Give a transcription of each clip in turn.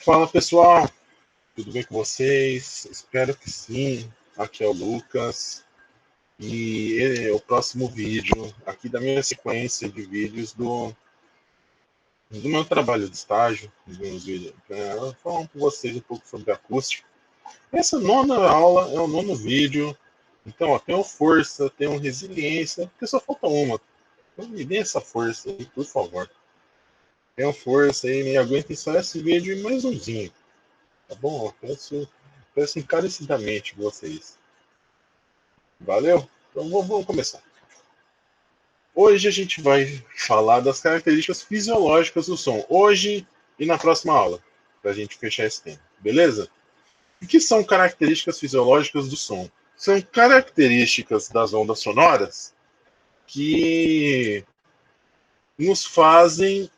Fala pessoal, tudo bem com vocês? Espero que sim. Aqui é o Lucas e é o próximo vídeo aqui da minha sequência de vídeos do meu trabalho de estágio, dos vídeos, para falar com vocês um pouco sobre acústica. Essa nona aula é o nono vídeo, então ó, tenham força, tenham resiliência, porque só falta uma. Então me dê essa força aí, por favor. Tenham força aí, me aguentem só esse vídeo e mais umzinho. Tá bom? Peço encarecidamente vocês. Valeu? Então vamos começar. Hoje a gente vai falar das características fisiológicas do som. Hoje e na próxima aula, para a gente fechar esse tema. Beleza? O que são características fisiológicas do som? São características das ondas sonoras que nos fazem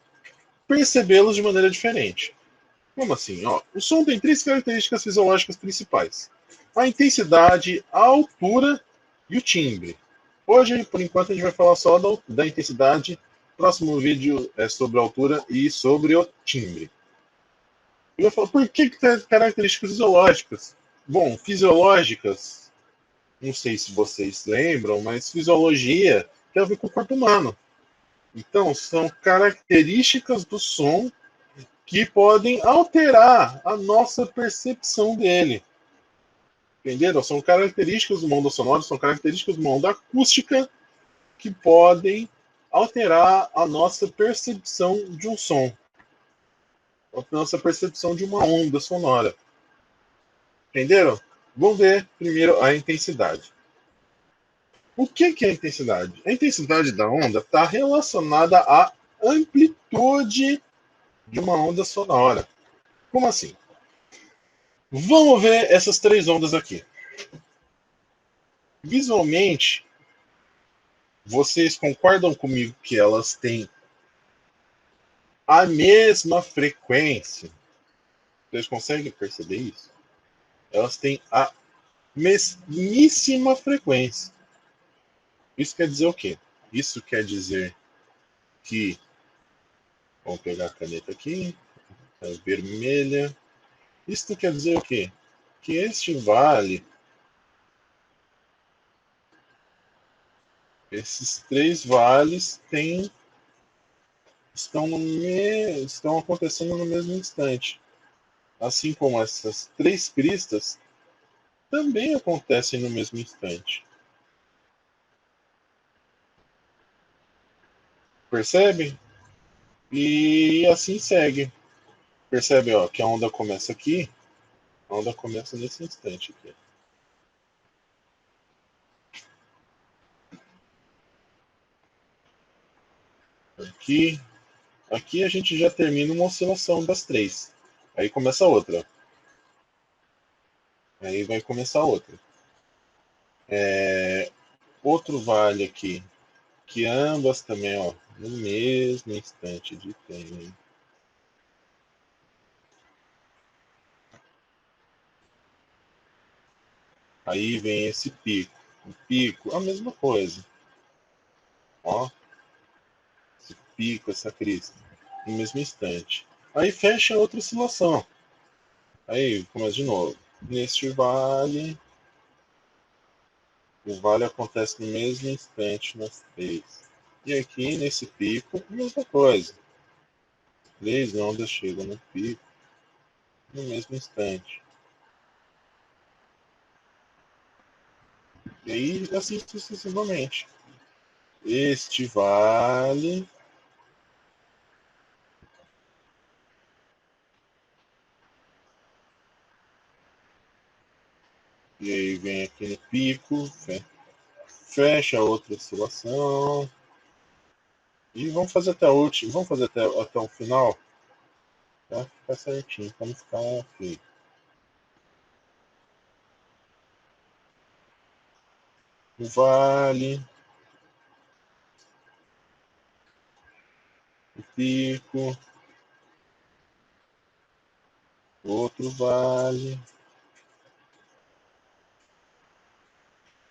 percebê-los de maneira diferente. Como assim? Ó, o som tem três características fisiológicas principais: a intensidade, a altura e o timbre. Hoje, por enquanto, a gente vai falar só da intensidade. Próximo vídeo é sobre a altura e sobre o timbre. Eu vou falar por que tem características fisiológicas. Bom, fisiológicas, não sei se vocês lembram, mas fisiologia tem a ver com o corpo humano. Então, são características do som que podem alterar a nossa percepção dele. Entenderam? São características do mundo sonoro, são características do mundo acústica que podem alterar a nossa percepção de um som, a nossa percepção de uma onda sonora. Entenderam? Vamos ver primeiro a intensidade. O que é a intensidade? A intensidade da onda está relacionada à amplitude de uma onda sonora. Como assim? Vamos ver essas três ondas aqui. Visualmente, vocês concordam comigo que elas têm a mesma frequência? Vocês conseguem perceber isso? Elas têm a mesmíssima frequência. Isso quer dizer o quê? Isso quer dizer que, vamos pegar a caneta aqui, a vermelha. Isso quer dizer o quê? Que este vale, esses três vales estão acontecendo no mesmo instante. Assim como essas três cristas também acontecem no mesmo instante. Percebe? E assim segue. Percebe, ó, que a onda começa aqui, a onda começa nesse instante aqui. Aqui a gente já termina uma oscilação das três. Aí começa outra. Aí vai começar outra. Outro vale aqui, que ambas também, ó, no mesmo instante de tempo. Aí vem esse pico. O pico, a mesma coisa. Ó, esse pico, essa crista, no mesmo instante. Aí fecha outra oscilação. Aí começa de novo. Neste vale, o vale acontece no mesmo instante nas três. E aqui nesse pico, a mesma coisa. Três ondas chegam no pico no mesmo instante. E aí, assim sucessivamente. Este vale. E aí vem aqui no pico, fecha a outra oscilação. E vamos fazer até o último, vamos fazer até o final. Pra ficar certinho, para não ficar feio. O vale. O pico. Outro vale.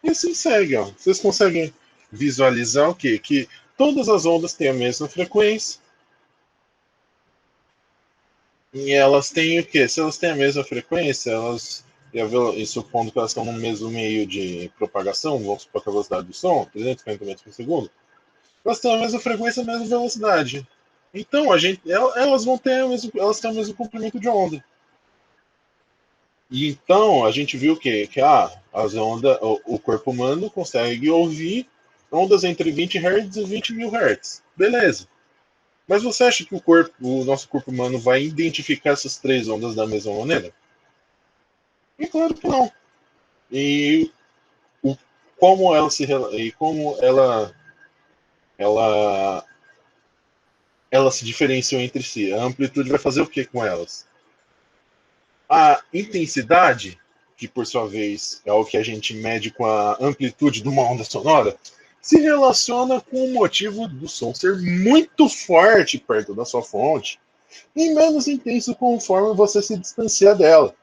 E assim segue, ó. Vocês conseguem visualizar o quê? Que todas as ondas têm a mesma frequência. E elas têm o quê? Se elas têm a mesma frequência, elas, e supondo que elas estão no mesmo meio de propagação, vamos supor que a velocidade do som, 340 metros por segundo, elas têm a mesma frequência, a mesma velocidade. Então, elas vão ter elas têm o mesmo comprimento de onda. E então, a gente viu que as ondas, o corpo humano consegue ouvir ondas entre 20 Hz e 20 mil Hz. Beleza. Mas você acha que o nosso corpo humano vai identificar essas três ondas da mesma maneira? E claro que não. E o, como ela se e como ela ela se diferenciam entre si. A amplitude vai fazer o que com elas? A intensidade, que por sua vez é o que a gente mede com a amplitude de uma onda sonora, se relaciona com o motivo do som ser muito forte perto da sua fonte e menos intenso conforme você se distancia dela.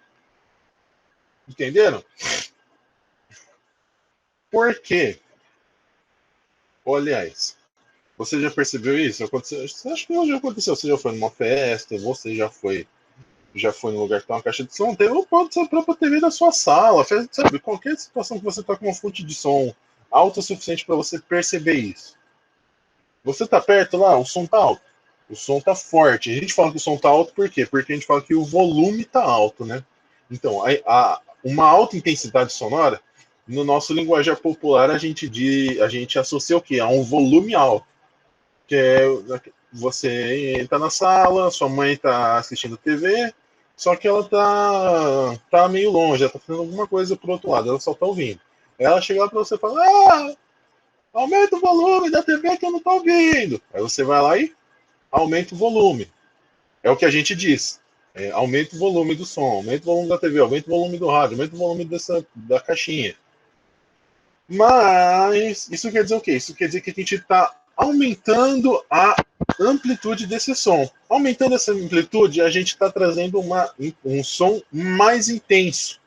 Entenderam? Por quê? Aliás, você já percebeu isso? Aconteceu, acho que já aconteceu. Você já foi numa festa, você já foi num lugar que tem uma caixa de som, tem ou pode ser a própria TV da sua sala, sabe? Qualquer situação que você está com uma fonte de som alta o suficiente para você perceber isso. Você está perto lá, o som está alto. O som está forte. A gente fala que o som está alto por quê? Porque a gente fala que o volume está alto, né? Então, uma alta intensidade sonora, no nosso linguajar popular, a gente associa o quê? A um volume alto. Que é você entra na sala, sua mãe está assistindo TV, só que ela tá meio longe, ela tá fazendo alguma coisa pro outro lado, ela só tá ouvindo. Ela chega lá para você e fala: aumenta o volume da TV que eu não tô ouvindo. Aí você vai lá e aumenta o volume. É o que a gente diz. Aumenta o volume do som, aumenta o volume da TV, aumenta o volume do rádio, aumenta o volume da caixinha. Mas isso quer dizer o quê? Isso quer dizer que a gente está aumentando a amplitude desse som. Aumentando essa amplitude, a gente está trazendo um som mais intenso.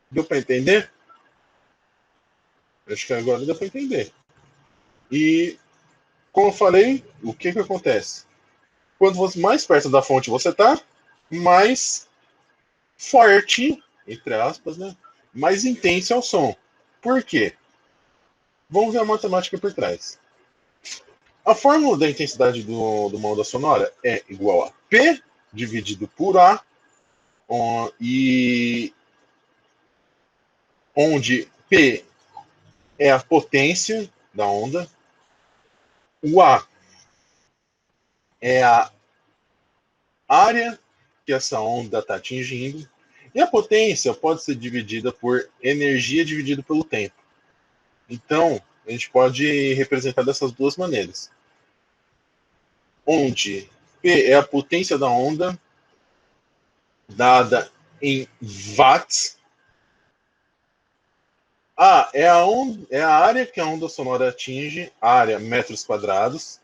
Deu para entender? Acho que agora deu para entender. E, como eu falei, o que acontece? Quanto mais perto da fonte você está, mais forte, entre aspas, né? Mais intenso é o som. Por quê? Vamos ver a matemática por trás. A fórmula da intensidade do uma onda sonora é igual a P dividido por A, e onde P é a potência da onda, o A é a área que essa onda está atingindo, e a potência pode ser dividida por energia dividido pelo tempo. Então, a gente pode representar dessas duas maneiras. Onde P é a potência da onda, dada em watts. É a área que a onda sonora atinge, área metros quadrados.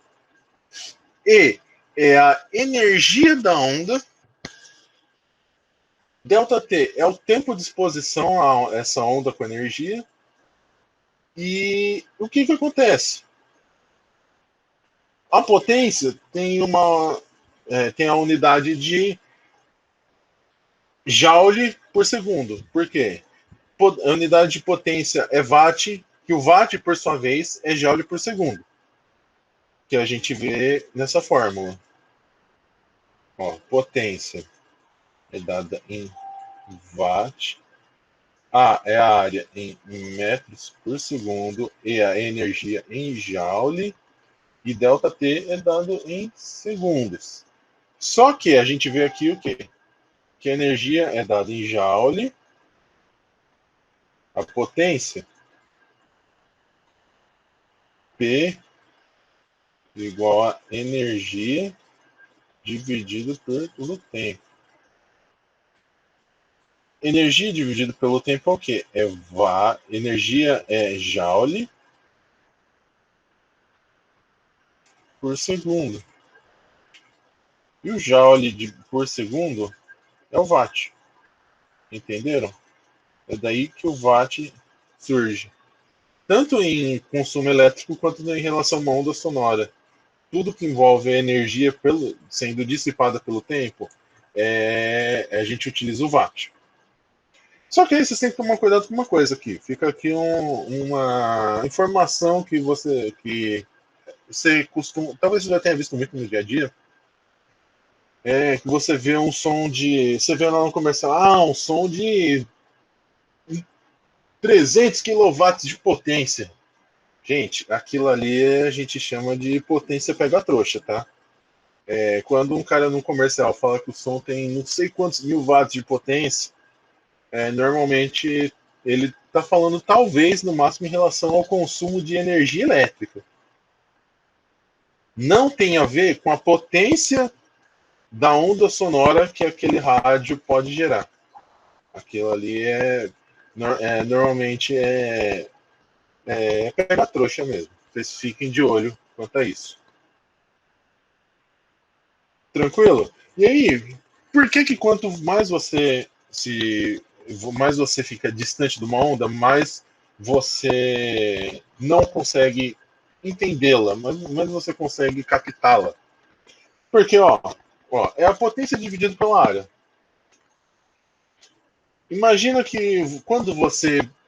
E é a energia da onda. ΔT é o tempo de exposição a essa onda com energia. E o que acontece? A potência tem a unidade de joule por segundo. Por quê? A unidade de potência é watt, que o watt, por sua vez, é joule por segundo. Que a gente vê nessa fórmula. Ó, potência é dada em watt. A é a área em metros por segundo e a energia em joule. E ΔT é dado em segundos. Só que a gente vê aqui o quê? Que a energia é dada em joule. A potência P igual a energia dividido pelo tempo. Energia dividido pelo tempo é o quê? Energia é joule por segundo. E o joule por segundo é o watt. Entenderam? É daí que o watt surge. Tanto em consumo elétrico quanto em relação a uma onda sonora. tudo que envolve a energia sendo dissipada pelo tempo, a gente utiliza o watt. Só que aí você tem que tomar cuidado com uma coisa aqui. Fica aqui uma informação que você costuma, talvez você já tenha visto muito no dia a dia, que você vê um som você vê lá no comercial, um som de 300 quilowatts de potência. Gente, aquilo ali a gente chama de potência pega-trouxa, tá? Quando um cara no comercial fala que o som tem não sei quantos mil watts de potência, normalmente ele está falando talvez no máximo em relação ao consumo de energia elétrica. Não tem a ver com a potência da onda sonora que aquele rádio pode gerar. Aquilo ali normalmente pega trouxa mesmo. Vocês fiquem de olho quanto a isso. Tranquilo? E aí, por que quanto mais mais você fica distante de uma onda, mais você não consegue entendê-la, mas você consegue captá-la? Porque, é a potência dividida pela área. Imagina que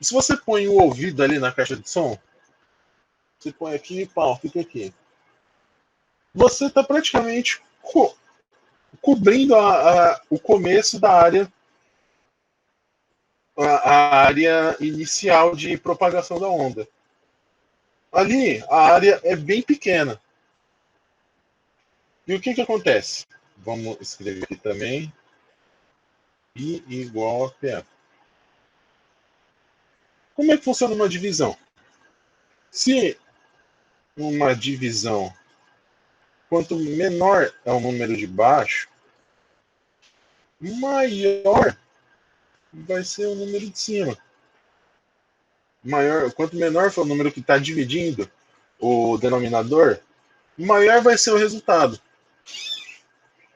se você põe o ouvido ali na caixa de som, você põe aqui e pau, fica aqui. Você está praticamente cobrindo o começo da área, a área inicial de propagação da onda. Ali, a área é bem pequena. E o que acontece? Vamos escrever aqui também. I igual a PA. Como é que funciona uma divisão? Se uma divisão, quanto menor é o número de baixo, maior vai ser o número de cima. Quanto menor for o número que está dividindo o denominador, maior vai ser o resultado.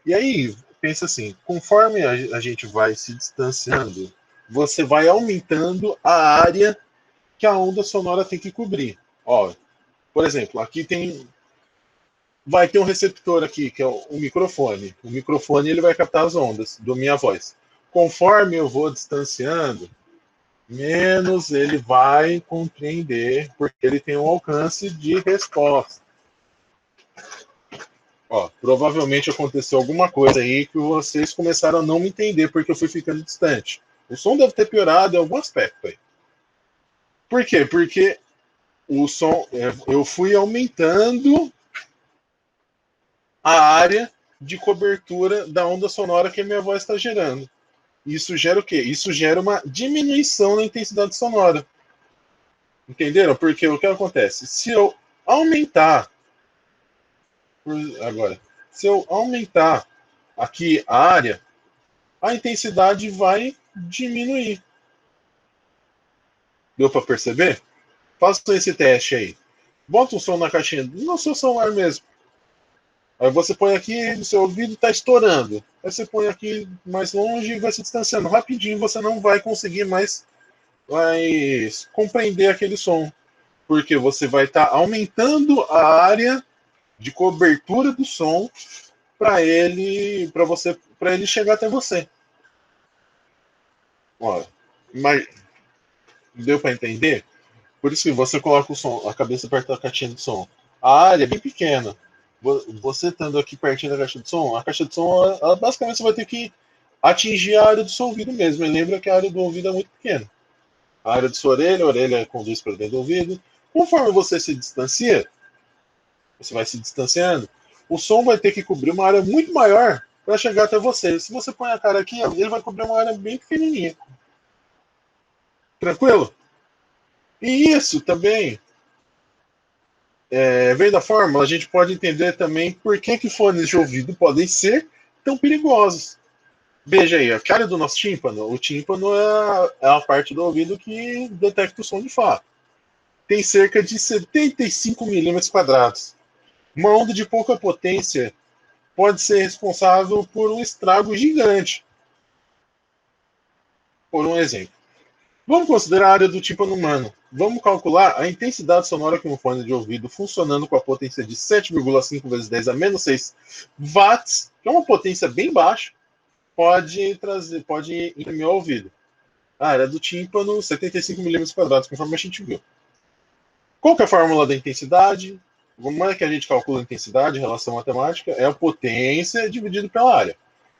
E aí, pensa assim, conforme a gente vai se distanciando, você vai aumentando a área que a onda sonora tem que cobrir. Por exemplo, aqui vai ter um receptor aqui, que é o microfone. O microfone ele vai captar as ondas da minha voz. Conforme eu vou distanciando, menos ele vai compreender, porque ele tem um alcance de resposta. Provavelmente aconteceu alguma coisa aí que vocês começaram a não me entender porque eu fui ficando distante. O som deve ter piorado em algum aspecto aí. Por quê? Porque o som, eu fui aumentando a área de cobertura da onda sonora que a minha voz está gerando. Isso gera o quê? Isso gera uma diminuição na intensidade sonora. Entenderam? Porque o que acontece? Se eu aumentar aqui a área, a intensidade vai diminuir. Deu para perceber? Faça esse teste aí. Bota o som na caixinha no seu celular mesmo. Aí você põe aqui, no seu ouvido está estourando. Aí você põe aqui mais longe e vai se distanciando. Rapidinho você não vai conseguir mais compreender aquele som. Porque você vai estar aumentando a área de cobertura do som para ele chegar até você. Mas deu para entender? Por isso que você coloca a cabeça perto da caixinha de som. A área é bem pequena. Você estando aqui pertinho da caixa de som, a caixa de som, ela basicamente você vai ter que atingir a área do seu ouvido mesmo. E lembra que a área do ouvido é muito pequena. A área de sua orelha, a orelha conduz para dentro do ouvido. Conforme você se distancia, você vai se distanciando, o som vai ter que cobrir uma área muito maior para chegar até você. Se você põe a cara aqui, ele vai cobrir uma área bem pequenininha. Tranquilo? E isso também vem da fórmula, a gente pode entender também por que fones de ouvido podem ser tão perigosos. Veja aí, a cara do nosso tímpano. O tímpano é a parte do ouvido que detecta o som de fato. Tem cerca de 75 milímetros quadrados. Uma onda de pouca potência pode ser responsável por um estrago gigante. Por um exemplo. Vamos considerar a área do tímpano humano. Vamos calcular a intensidade sonora que um fone de ouvido funcionando com a potência de 7,5 vezes 10 a menos 6 watts, que é uma potência bem baixa, pode imprimir ao ouvido. A área do tímpano, 75 milímetros quadrados, conforme a gente viu. Qual que é a fórmula da intensidade? Como é que a gente calcula a intensidade em relação à matemática? É a potência dividido pela área.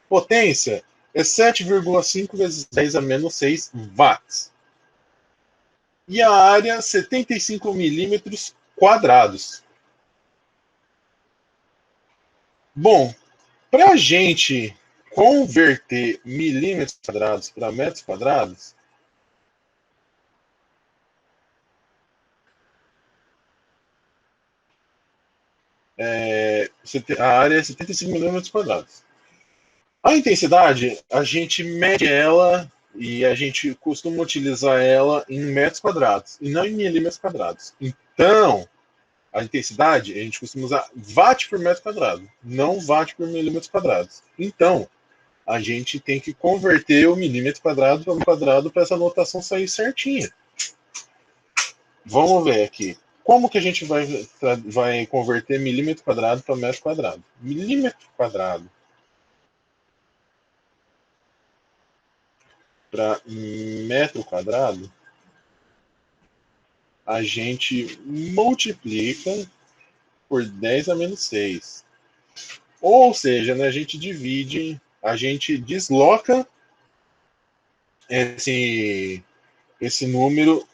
Potência é 7,5 vezes 10 a menos 6 watts. E a área, 75 milímetros quadrados. Bom, para a gente converter milímetros quadrados para metros quadrados, a área é 75 milímetros quadrados. A intensidade, a gente mede ela e a gente costuma utilizar ela em metros quadrados e não em milímetros quadrados. Então, a intensidade, a gente costuma usar watt por metro quadrado, não watt por milímetros quadrados. Então, a gente tem que converter o milímetro quadrado para quadrado para essa notação sair certinha. Vamos ver aqui. Como que a gente vai converter milímetro quadrado para metro quadrado? Milímetro quadrado para metro quadrado, a gente multiplica por 10 a menos 6. Ou seja, né, a gente desloca esse número,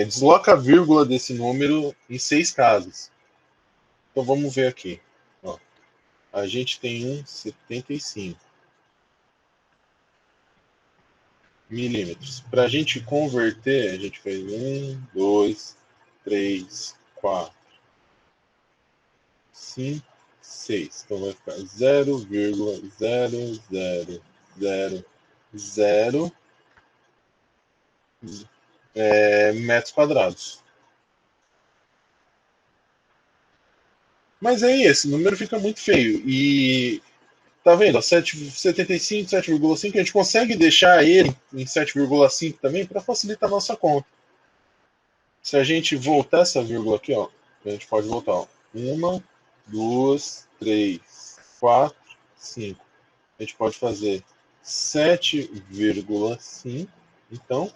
desloca a vírgula desse número em 6 casas. Então vamos ver aqui. Ó, a gente tem 75 milímetros. Para a gente converter, a gente fez 2, 3, 4, 5, 6. Então vai ficar 0,0000 metros quadrados. Mas aí esse número fica muito feio. E tá vendo? 75, 7,5, a gente consegue deixar ele em 7,5 também para facilitar a nossa conta. Se a gente voltar essa vírgula aqui, ó, a gente pode voltar. Ó. 1, 2, 3, 4, 5. A gente pode fazer 7,5. Então,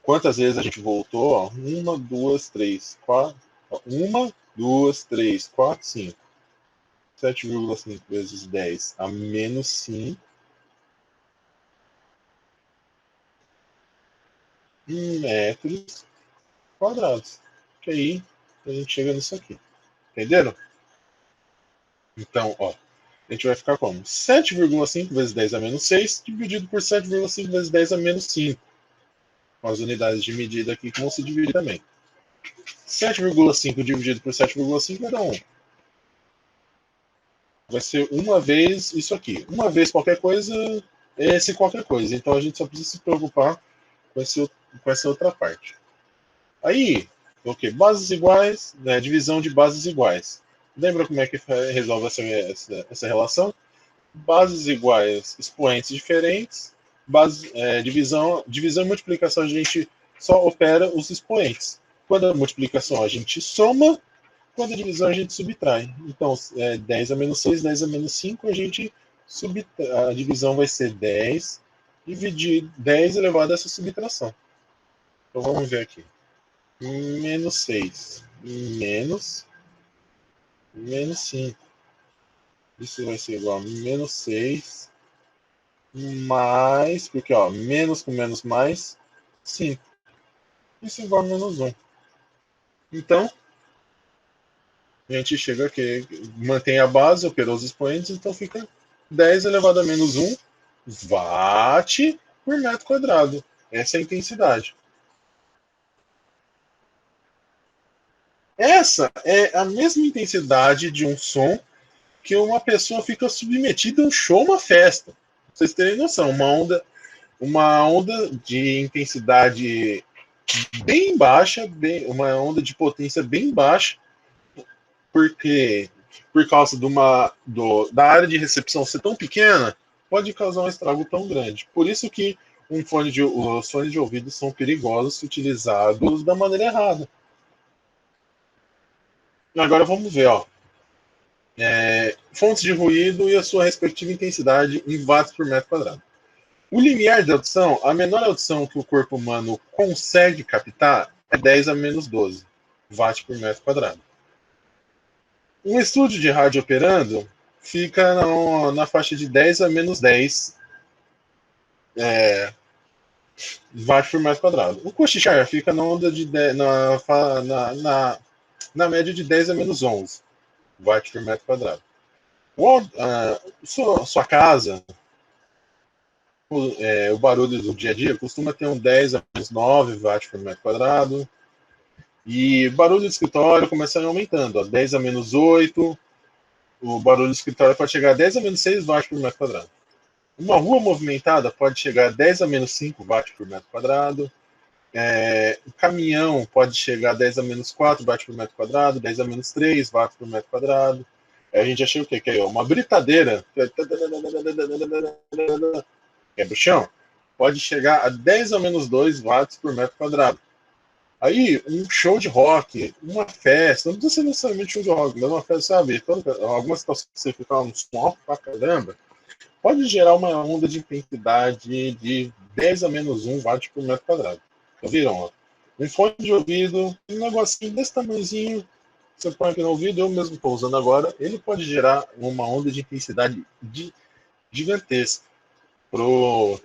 quantas vezes a gente voltou? 1, 2, 3, 4. 1, 2, 3, 4, 5. 7,5 vezes 10 a menos 5 metros quadrados. Que aí a gente chega nisso aqui. Entenderam? Então, ó, a gente vai ficar como? 7,5 vezes 10 a menos 6 dividido por 7,5 vezes 10 a menos 5. Com as unidades de medida aqui que vão se dividir também. 7,5 dividido por 7,5 vai dar 1. Vai ser uma vez isso aqui. Uma vez qualquer coisa, esse qualquer coisa. Então a gente só precisa se preocupar com essa outra parte. Aí, ok, bases iguais, né, divisão de bases iguais. Lembra como é que resolve essa relação? Bases iguais, expoentes diferentes. Divisão e multiplicação a gente só opera os expoentes. Quando a multiplicação a gente soma, quando a divisão a gente subtrai. Então, 10 a menos 6, 10 a menos 5, a divisão vai ser 10 dividido 10 elevado a essa subtração. Então vamos ver aqui. Menos 6 menos 5. Isso vai ser igual a menos 6 mais, porque ó, menos com menos mais, 5. Isso é igual a menos 1. Então, a gente chega aqui, mantém a base, operou os expoentes, então fica 10 elevado a menos 1 watt por metro quadrado. Essa é a intensidade. Essa é a mesma intensidade de um som que uma pessoa fica submetida a um show, uma festa. Pra vocês terem noção, uma onda de intensidade bem baixa, uma onda de potência bem baixa, porque por causa da área de recepção ser tão pequena, pode causar um estrago tão grande. Por isso que os fones de ouvido são perigosos se utilizados da maneira errada. Agora vamos ver, ó. Fontes de ruído e a sua respectiva intensidade em watts por metro quadrado. O limiar de audição, a menor audição que o corpo humano consegue captar é 10 a menos 12 watts por metro quadrado. Um estúdio de rádio operando fica na faixa de 10 a menos 10 watts por metro quadrado. O cochichar fica na onda de na média de 10 a menos 11 watts por metro quadrado. Sua casa, o barulho do dia a dia costuma ter um 10 a menos 9 watts por metro quadrado. E barulho do escritório começa aumentando, ó, 10 a menos 8. O barulho do escritório pode chegar a 10 a menos 6 watts por metro quadrado. Uma rua movimentada pode chegar a 10 a menos 5 watts por metro quadrado. O caminhão pode chegar a 10 a menos 4 watts por metro quadrado, 10 a menos 3 watts por metro quadrado. A gente achou o quê? Que é uma britadeira quebra o chão, pode chegar a 10 a menos 2 watts por metro quadrado. Aí, um show de rock, uma festa, não precisa ser necessariamente show de rock, mas uma festa, sabe? Algumas situações que você fica um som alto pra caramba, pode gerar uma onda de intensidade de 10 a menos 1 watt por metro quadrado. Tá viram? Ó? Um fone de ouvido, um negocinho desse tamanhozinho, você põe aqui no ouvido, eu mesmo estou usando agora, ele pode gerar uma onda de intensidade gigantesca pro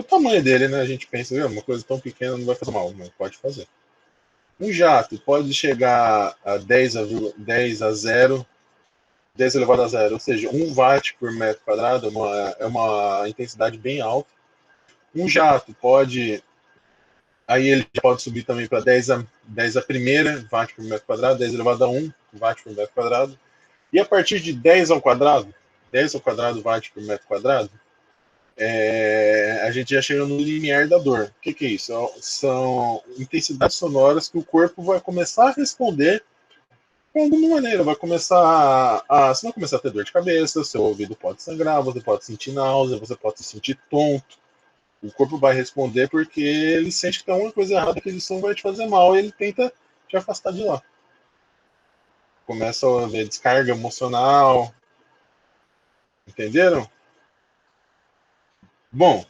tamanho dele, né? A gente pensa, uma coisa tão pequena não vai fazer mal, mas pode fazer. Um jato pode chegar a 10 a 0, 10 elevado a 0, ou seja, 1 watt por metro quadrado, é uma intensidade bem alta. Um jato pode, aí ele pode subir também para 10 a primeira watt por metro quadrado, 10 elevado a 1 watt por metro quadrado. E a partir de 10 ao quadrado, 10 ao quadrado watt por metro quadrado, a gente já chega no limiar da dor. O que é isso? São intensidades sonoras que o corpo vai começar a responder de alguma maneira. Vai começar você vai começar a ter dor de cabeça, seu ouvido pode sangrar, você pode sentir náusea, você pode se sentir tonto. O corpo vai responder porque ele sente que tem alguma coisa errada, aquele som vai te fazer mal e ele tenta te afastar de lá. Começa a ver descarga emocional. Entenderam? Bom,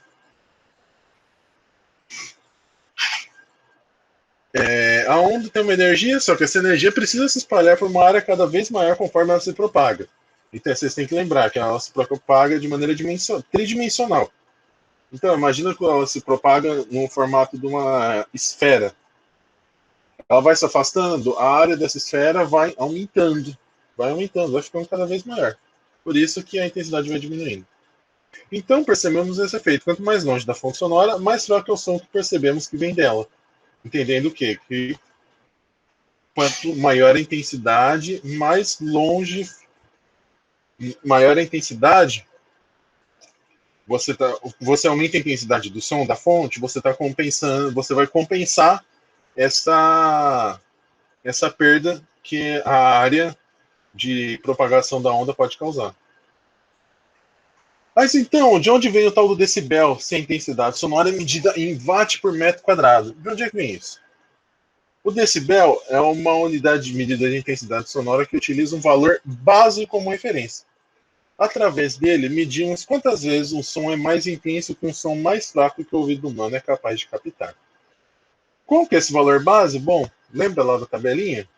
a onda tem uma energia, só que essa energia precisa se espalhar por uma área cada vez maior conforme ela se propaga. Então vocês têm que lembrar que ela se propaga de maneira tridimensional. Então imagina que ela se propaga no formato de uma esfera. Ela vai se afastando, a área dessa esfera vai aumentando, vai ficando cada vez maior. Por isso que a intensidade vai diminuindo. Então percebemos esse efeito. Quanto mais longe da fonte sonora, mais fraco é o som que percebemos que vem dela. Entendendo o quê? Que quanto maior a intensidade, mais longe, maior a intensidade, você aumenta a intensidade do som da fonte, você vai compensar essa perda que a área de propagação da onda pode causar. Mas então, de onde vem o tal do decibel se a intensidade sonora é medida em watt por metro quadrado? De onde é que vem isso? O decibel é uma unidade de medida de intensidade sonora que utiliza um valor base como referência. Através dele, medimos quantas vezes um som é mais intenso que um som mais fraco que o ouvido humano é capaz de captar. Qual que é esse valor base? Bom, lembra lá da tabelinha?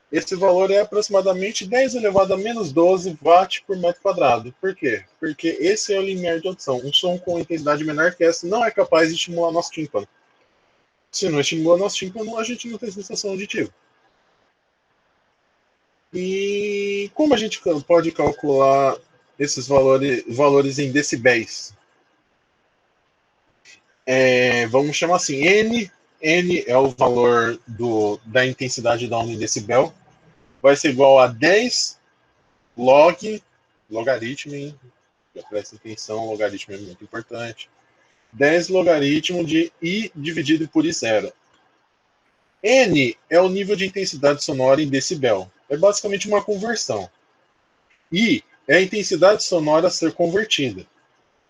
Esse valor é aproximadamente 10 elevado a menos 12 watts por metro quadrado. Por quê? Porque esse é o limiar de audição. Um som com intensidade menor que essa não é capaz de estimular nosso tímpano. Se não estimula nosso tímpano, a gente não tem sensação auditiva. E como a gente pode calcular esses valores em decibéis? Vamos chamar assim, N é o valor da intensidade da onda em decibel, vai ser igual a 10 logaritmo, hein? Presta atenção, logaritmo é muito importante. 10 logaritmo de I dividido por I0. N é o nível de intensidade sonora em decibel. É basicamente uma conversão. I é a intensidade sonora a ser convertida.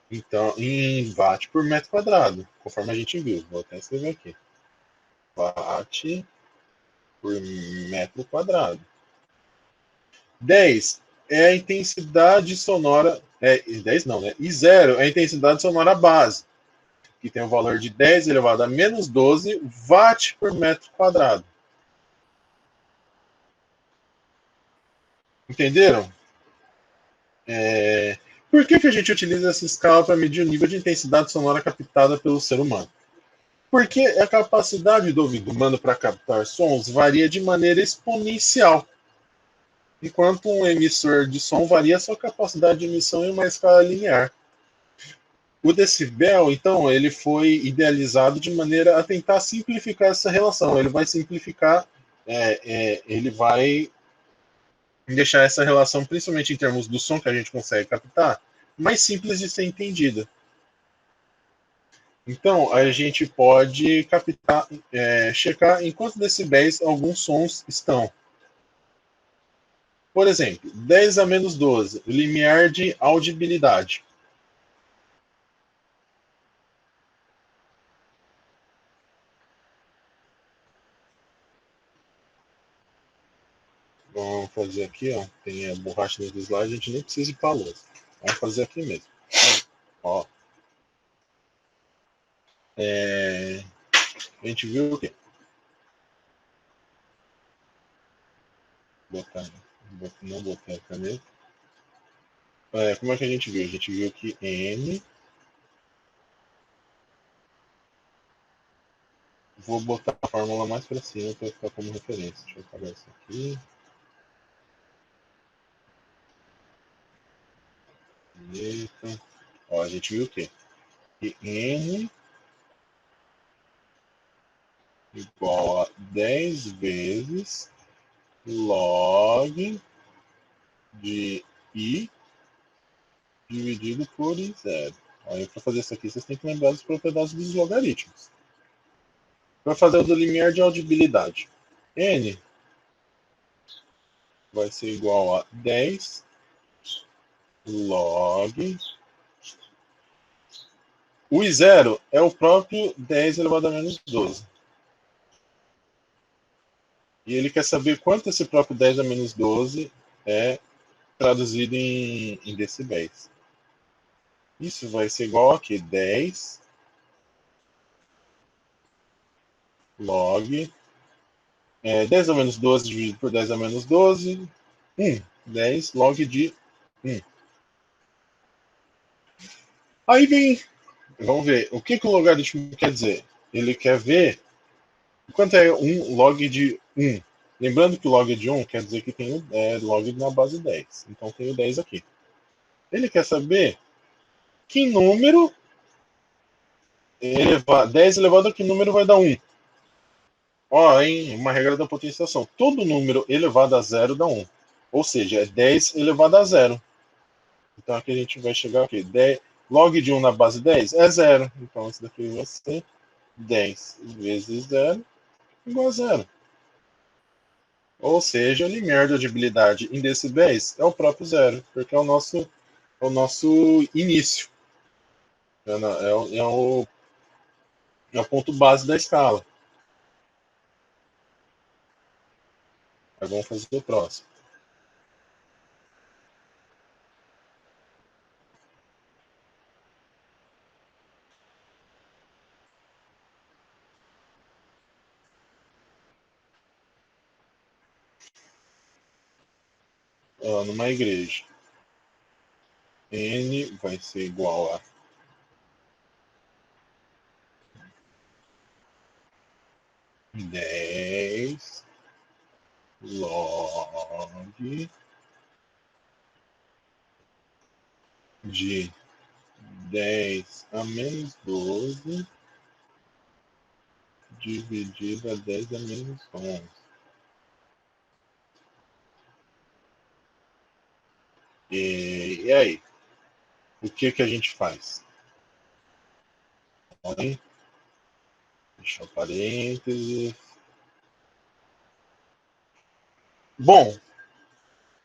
Então, em watt por metro quadrado, conforme a gente viu. Vou até escrever aqui. Watt por metro quadrado. 10 é a intensidade sonora. 10 não, né? E 0 é a intensidade sonora base, que tem o valor de 10 elevado a menos 12 watt por metro quadrado. Entenderam? É... Por que, que a gente utiliza essa escala para medir o nível de intensidade sonora captada pelo ser humano? Porque a capacidade do ouvido humano para captar sons varia de maneira exponencial, enquanto um emissor de som varia sua capacidade de emissão em uma escala linear. O decibel, então, ele foi idealizado de maneira a tentar simplificar essa relação. Ele vai simplificar, ele vai deixar essa relação, principalmente em termos do som que a gente consegue captar, mais simples de ser entendida. Então, a gente pode captar, checar em quantos decibéis alguns sons estão. Por exemplo, 10 a menos 12, o limiar de audibilidade. Vamos fazer aqui, ó. Tem a borracha no slide, a gente nem precisa ir para a lousa. Vamos fazer aqui mesmo. Ó, a gente viu o quê? Botar, não botar a caneta. Como é que a gente viu? A gente viu que N. Vou botar a fórmula mais para cima para ficar como referência. Deixa eu apagar isso aqui. Caneta. Ó, a gente viu o quê? Que N igual a 10 vezes log de I dividido por I0. Aí, para fazer isso aqui, vocês têm que lembrar das propriedades dos logaritmos. Para fazer o do limiar de audibilidade. N vai ser igual a 10 log. O I0 é o próprio 10 elevado a menos 12. E ele quer saber quanto esse próprio 10 a menos 12 é traduzido em decibéis. Isso vai ser igual a quê? 10 log 10 a menos 12 dividido por 10 a menos 12, 1. 10 log de 1. Aí vem, vamos ver, o que, que o logaritmo quer dizer? Ele quer ver quanto é 1 log de 1. Lembrando que o log de 1 quer dizer que tem log na base 10. Então tem o 10 aqui. Ele quer saber que número 10 elevado a que número vai dar 1. Ó, hein, uma regra da potenciação. Todo número elevado a zero dá 1. Ou seja, é 10 elevado a zero. Então aqui a gente vai chegar aqui. 10, log de 1 na base 10 é zero. Então isso daqui vai ser 10 vezes zero igual a zero. Ou seja, o limiar de audibilidade em decibéis é o próprio zero, porque é o nosso início. É o ponto base da escala. Agora vamos fazer o próximo. Numa igreja. N vai ser igual a 10 log de 10 a menos 12 dividido a 10 a menos 11. E aí? O que, que a gente faz? Deixa eu parênteses. Bom,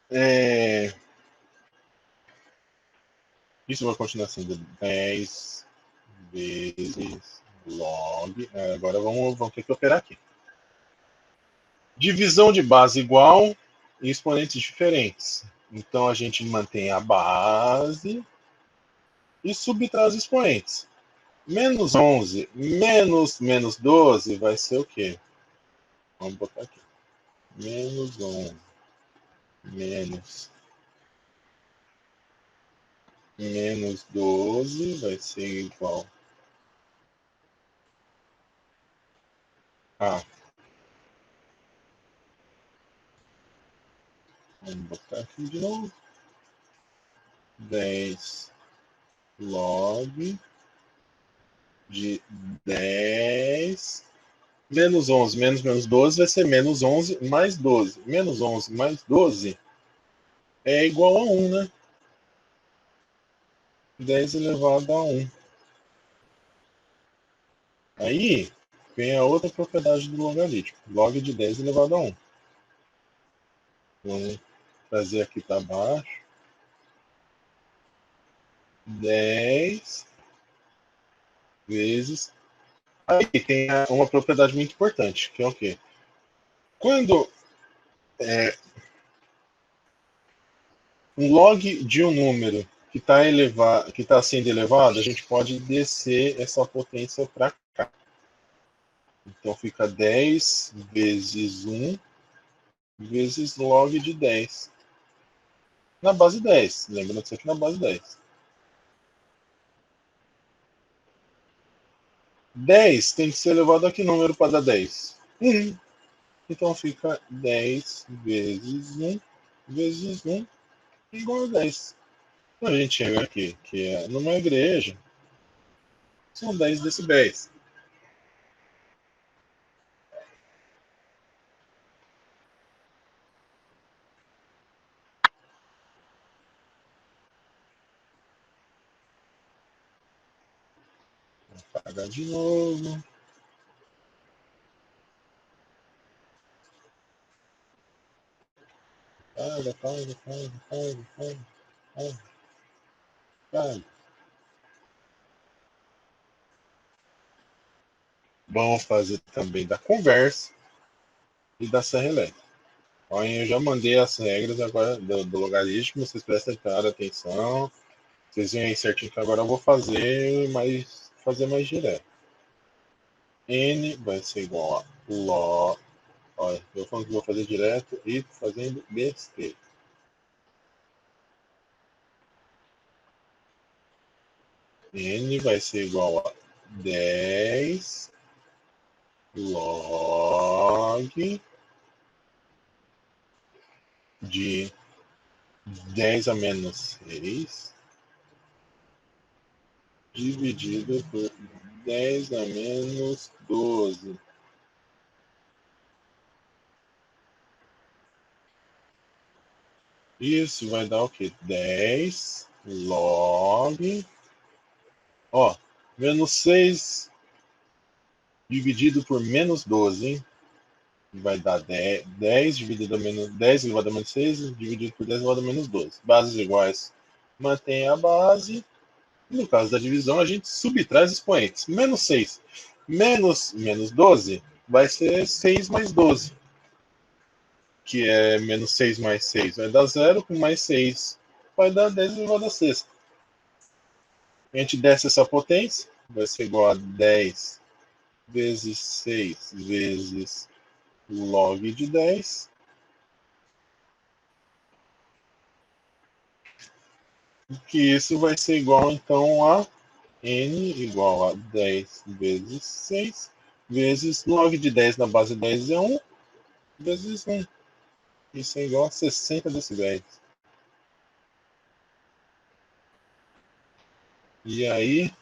é, Isso vai continuar sendo 10 vezes log. Agora vamos ter que operar aqui. Divisão de base igual e exponentes diferentes. Então a gente mantém a base e subtrai os expoentes. Menos 11 menos 12 vai ser o quê? Vamos botar aqui. Menos 11 menos 12 vai ser igual a. Vamos botar aqui de novo. 10 log de 10 menos 11 menos 12 vai ser menos 11 mais 12. Menos 11 mais 12 é igual a 1, né? 10 elevado a 1. Aí vem a outra propriedade do logaritmo. Log de 10 elevado a 1. Vamos trazer aqui para baixo. 10 vezes. Aí tem uma propriedade muito importante, que é o quê? Quando um log de um número que está sendo elevado, a gente pode descer essa potência para cá. Então fica 10 vezes 1 vezes log de 10. Na base 10. Lembrando isso aqui na base 10. 10 tem que ser elevado a que número para dar 10? 1. Então fica 10 vezes 1 vezes 1 igual a 10. Então a gente chega aqui, que é numa igreja, são 10 decibéis. Vou apagar de novo. Paga. Vamos fazer também da conversa e da serra elétrica. Eu já mandei as regras agora do logaritmo, vocês prestem atenção. Vocês veem aí certinho que agora eu vou fazer mais direto. N vai ser igual a log. Olha, eu falando que vou fazer direto e fazendo besteira. N vai ser igual a 10 log de 10 a menos 6 dividido por 10 a menos 12. Isso vai dar o quê? 10 log. Ó, menos 6 dividido por menos 12, hein? Vai dar 10 dividido a menos 10 elevado a menos 6 dividido por 10 elevado a menos 12. Bases iguais. Mantém a base. No caso da divisão, a gente subtrai os expoentes. Menos 6 menos 12 vai ser 6 mais 12. Que é menos 6 mais 6. Vai dar 0 com mais 6. Vai dar 10 elevado a 6. A gente desce essa potência. Vai ser igual a 10 vezes 6 vezes log de 10. Que isso vai ser igual, então, a n igual a 10 vezes 6 vezes log de 10 na base 10 é 1 vezes 1. Isso é igual a 60 decibéis. E aí,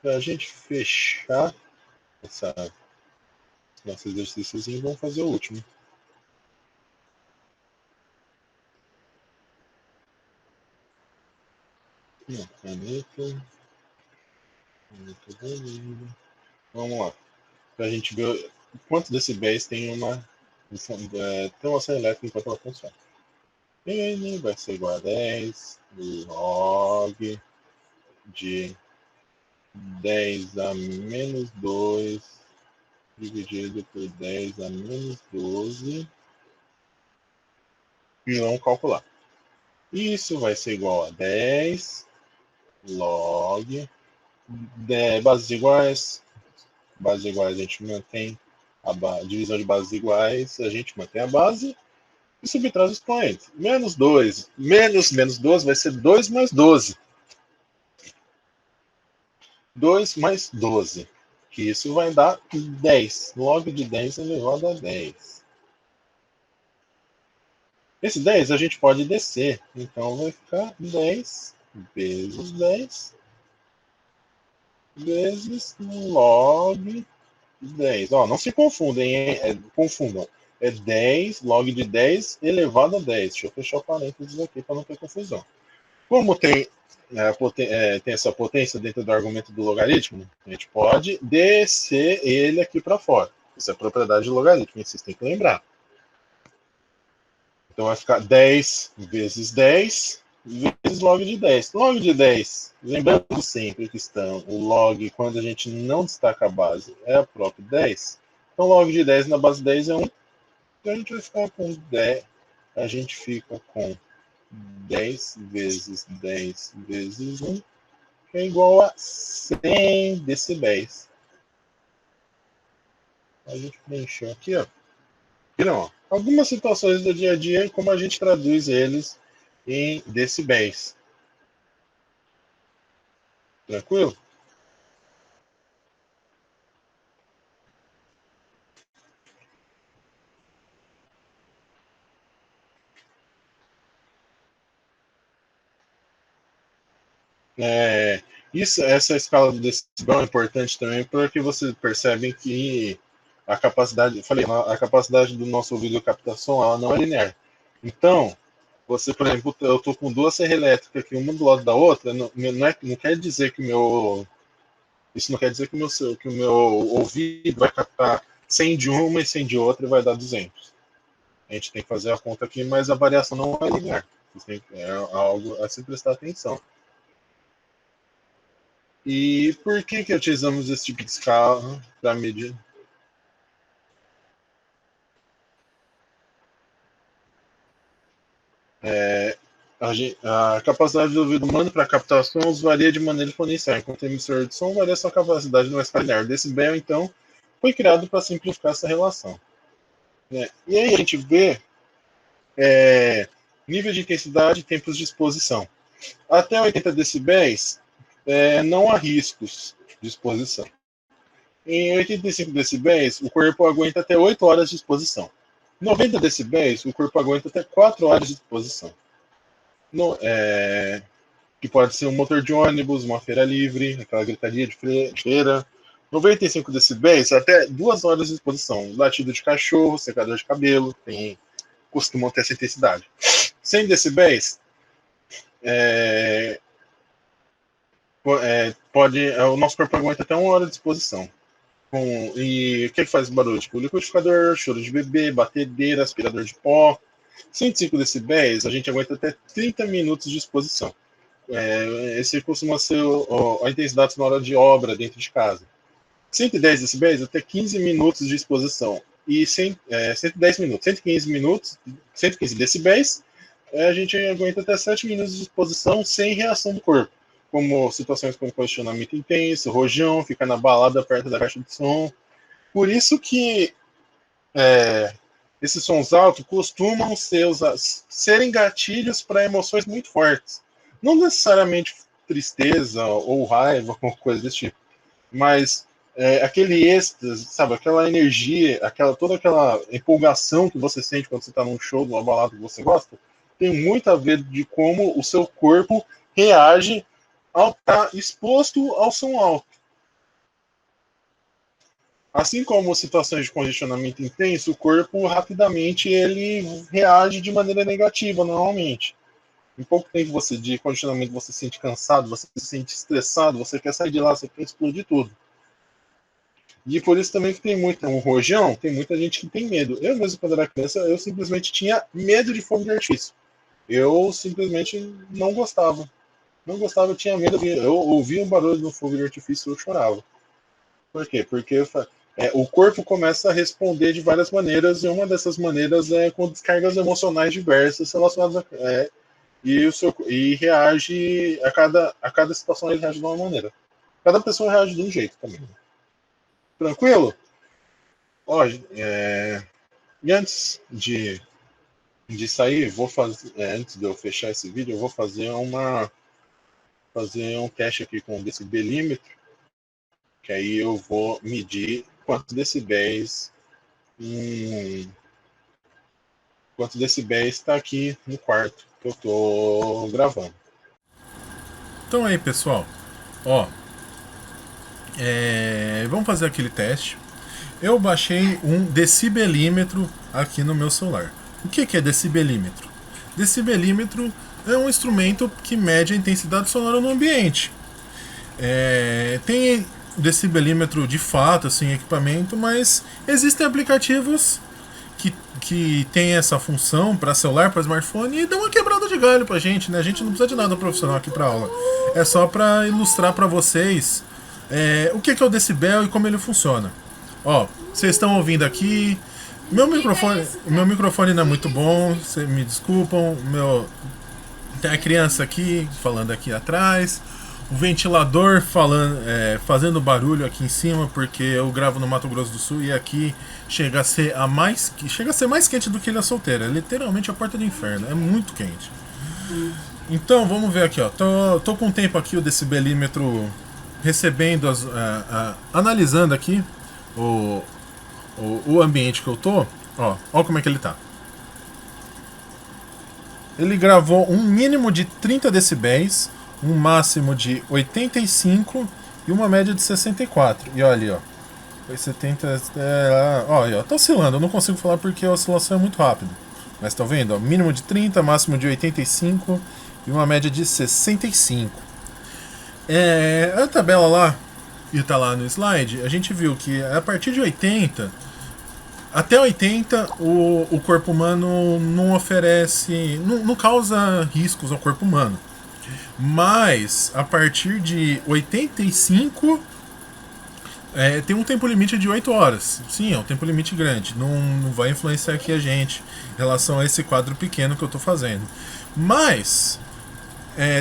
para a gente fechar nosso exercíciozinho, vamos fazer o último. Caneta. Vamos lá. Para a gente ver quantos decibéis tem uma tensão elétrica enquanto ela funciona. N vai ser igual a 10 log de 10 a menos 2 dividido por 10 a menos 12 e vamos calcular. Isso vai ser igual a 10 log de bases iguais a gente mantém a divisão de bases iguais, a gente mantém a base e subtrai os expoentes. Menos 2, menos 12 vai ser 2 mais 12. 2 mais 12, que isso vai dar 10. Log de 10 elevado a 10. Esse 10 a gente pode descer, então vai ficar 10 vezes 10 vezes log 10. Ó, não se confundem, confundam. É 10, log de 10 elevado a 10. Deixa eu fechar o parênteses aqui para não ter confusão. Como tem, tem essa potência dentro do argumento do logaritmo, a gente pode descer ele aqui para fora. Isso é propriedade do logaritmo, vocês têm que lembrar. Então vai ficar 10 vezes 10 vezes log de 10. Log de 10, lembrando sempre que estão o log, quando a gente não destaca a base, é a própria 10. Então log de 10 na base 10 é 1. Então a gente vai ficar com 10. A gente fica com 10 vezes 10 vezes 1, que é igual a 100 decibéis. A gente preencheu aqui, ó. Não, algumas situações do dia a dia, como a gente traduz eles em decibéis. Tranquilo? Essa escala do decibel é importante também porque você percebe que a capacidade, falei, a capacidade do nosso ouvido de captação ela não é linear. Então, você, por exemplo, eu estou com duas serras elétricas aqui, uma do lado da outra, não quer dizer que isso não quer dizer que o meu ouvido vai captar 100 de uma e 100 de outra e vai dar 200. A gente tem que fazer a conta aqui, mas a variação não é linear. É algo a se prestar atenção. E por que utilizamos esse tipo de escala para medir? A capacidade do ouvido humano para captar sons varia de maneira exponencial, enquanto o emissor de som varia sua capacidade numa escala linear. O decibel, então, foi criado para simplificar essa relação. Né? E aí a gente vê nível de intensidade e tempos de exposição. Até 80 decibéis, não há riscos de exposição. Em 85 decibéis, o corpo aguenta até 8 horas de exposição. 90 decibéis, o corpo aguenta até 4 horas de exposição. No, que pode ser um motor de ônibus, uma feira livre, aquela gritaria de feira. 95 decibéis, até 2 horas de exposição. Latido de cachorro, secador de cabelo, costumam ter essa intensidade. 100 decibéis, o nosso corpo aguenta até 1 hora de exposição. E o que faz barulho? Tipo, liquidificador, choro de bebê, batedeira, aspirador de pó. 105 decibéis, a gente aguenta até 30 minutos de exposição. Esse costuma ser a intensidade sonora de obra dentro de casa. 110 decibéis, até 15 minutos de exposição. E 110 minutos, 115 minutos, 115 decibéis, a gente aguenta até 7 minutos de exposição sem reação do corpo. Como situações como congestionamento intenso, rojão, ficar na balada perto da caixa de som. Por isso que esses sons altos costumam serem gatilhos para emoções muito fortes. Não necessariamente tristeza ou raiva, alguma coisa desse tipo, mas aquele êxtase, sabe, aquela energia, toda aquela empolgação que você sente quando você está num show, numa balada que você gosta, tem muito a ver de como o seu corpo reage ao estar exposto ao som alto. Assim como situações de congestionamento intenso, o corpo rapidamente ele reage de maneira negativa normalmente. Em pouco tempo de condicionamento você se sente cansado, você se sente estressado, você quer sair de lá, você quer explodir tudo. E por isso também que tem um rojão, tem muita gente que tem medo. Eu mesmo, quando era criança, eu simplesmente tinha medo de fogo de artifício. eu simplesmente não gostava. Não gostava, eu tinha medo. Eu ouvia um barulho no fogo de artifício e eu chorava. Por quê? Porque o corpo começa a responder de várias maneiras, e uma dessas maneiras é com descargas emocionais diversas relacionadas e reage a cada situação, ele reage de uma maneira. Cada pessoa reage de um jeito também. Tranquilo? Ó, e antes de sair, vou fazer, antes de eu fechar esse vídeo, eu vou fazer um teste aqui com o decibelímetro, que aí eu vou medir quantos decibéis está aqui no quarto que eu estou gravando. Então aí, pessoal, ó, vamos fazer aquele teste. Eu baixei um decibelímetro aqui no meu celular. O que é decibelímetro? Decibelímetro é um instrumento que mede a intensidade sonora no ambiente. Tem decibelímetro de fato, assim, equipamento, mas existem aplicativos que tem essa função para celular, para smartphone e dá uma quebrada de galho pra gente, né? A gente não precisa de nada profissional aqui para aula. É só para ilustrar para vocês o que é o decibel e como ele funciona. Ó, vocês estão ouvindo aqui. Meu microfone não é muito bom, vocês me desculpam. Tem a criança aqui falando aqui atrás. O ventilador fazendo barulho aqui em cima, porque eu gravo no Mato Grosso do Sul e aqui chega a ser mais quente do que Ilha Solteira. É literalmente a porta do inferno. É muito quente. Então, vamos ver aqui, ó. Tô com o tempo aqui, o decibelímetro recebendo, analisando aqui o ambiente que eu tô. Ó como é que ele tá. Ele gravou um mínimo de 30 decibéis, um máximo de 85 e uma média de 64. E olha ali, ó. Foi 70. Ó, tá oscilando. Eu não consigo falar porque a oscilação é muito rápida. Mas tá vendo? Ó, mínimo de 30, máximo de 85 e uma média de 65. A tabela lá, e tá lá no slide, a gente viu que a partir de 80, até 80, o corpo humano não oferece. Não causa riscos ao corpo humano. Mas a partir de 85, tem um tempo limite de 8 horas. Sim, é um tempo limite grande. Não vai influenciar aqui a gente em relação a esse quadro pequeno que eu tô fazendo. Mas,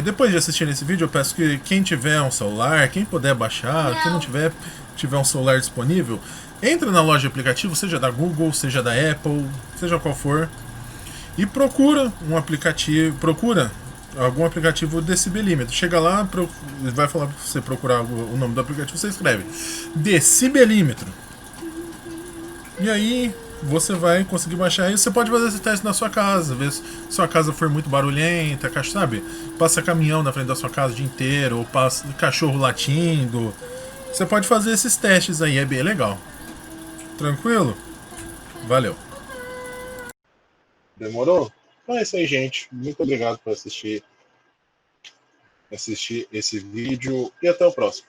depois de assistir esse vídeo, eu peço que quem tiver um celular, quem puder baixar, quem não tiver um celular disponível, entra na loja de aplicativo, seja da Google, seja da Apple, seja qual for, e procura algum aplicativo decibelímetro. Chega lá, vai falar pra você procurar o nome do aplicativo, você escreve decibelímetro. E aí você vai conseguir baixar. E você pode fazer esse teste na sua casa, ver se sua casa for muito barulhenta, sabe? Passa caminhão na frente da sua casa o dia inteiro, ou passa cachorro latindo. Você pode fazer esses testes aí, é bem legal. Tranquilo? Valeu. Demorou? Então é isso aí, gente. Muito obrigado por assistir esse vídeo e até o próximo.